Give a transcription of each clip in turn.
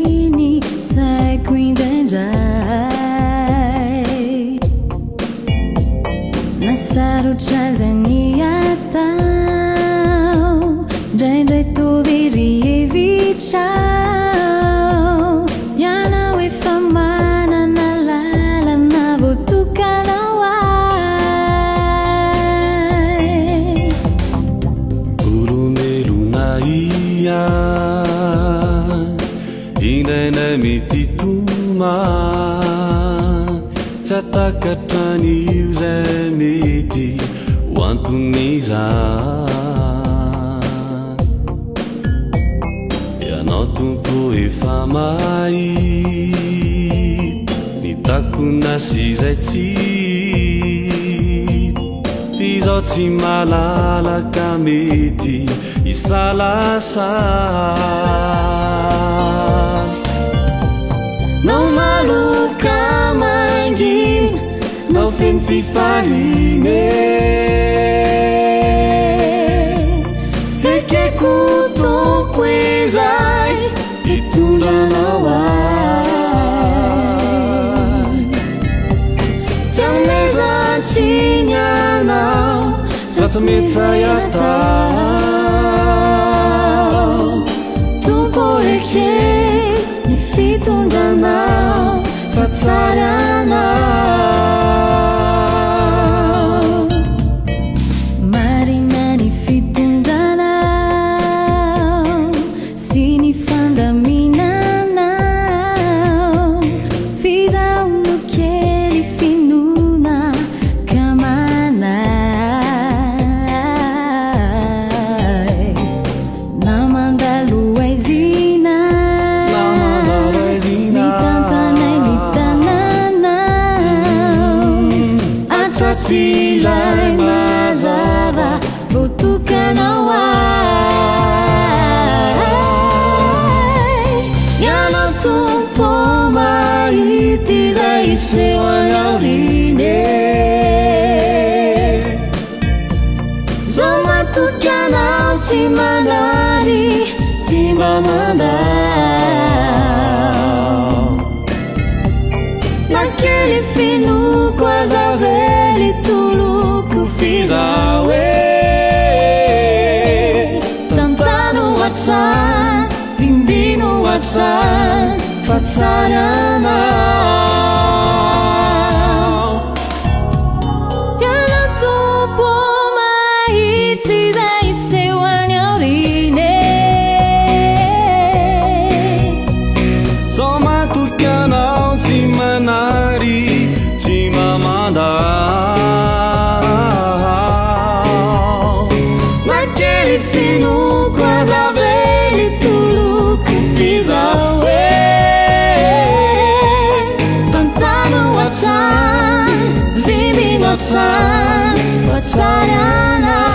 hanomezan-tsiny saiko indraindray na sarotra zany atao indraindray tovery hevitra Ianao efa manana lalana voatokana Olombelona Indraindray mety hitomany tsy takatry anio izay mety anton'izany Ianao Tompo efa mahita ny takona sy izay tsy hita Izaho tsy mahalala ka mety hisalasala nao maloka mangina nao feno fifalime ekeko Tompo izay fitondranao tsy hanomezan-tsiny Ianao raha tsy mety zay atao Tompo eke ny fitondranao fa tsara anao marina ny fitondranao sy ny fandaminanao fizahono kely finona kamanay na mandalo aizina Ilay mazava voatokana Ianao Tompo mahita izay isehoany aoriny Zaho matoky anao tsy mandany tsy mba mandao na kely finoko azavely toloko fizaho tantano hatrany vimbino hatrany fa tsara anao Ianao Tompo mahita izay isehoany aoriny Zaho matoky anao tsy manary tsy mamandao na kely finoko azavely toloko fizaho tantano hatrany vimbino hatrany fa tsara anao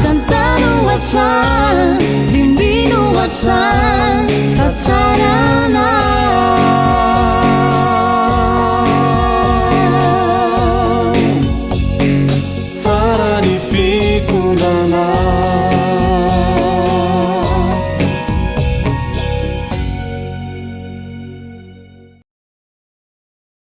tantano hatrany vimbino hatrany fa tsara anao Tsara ny fitondranao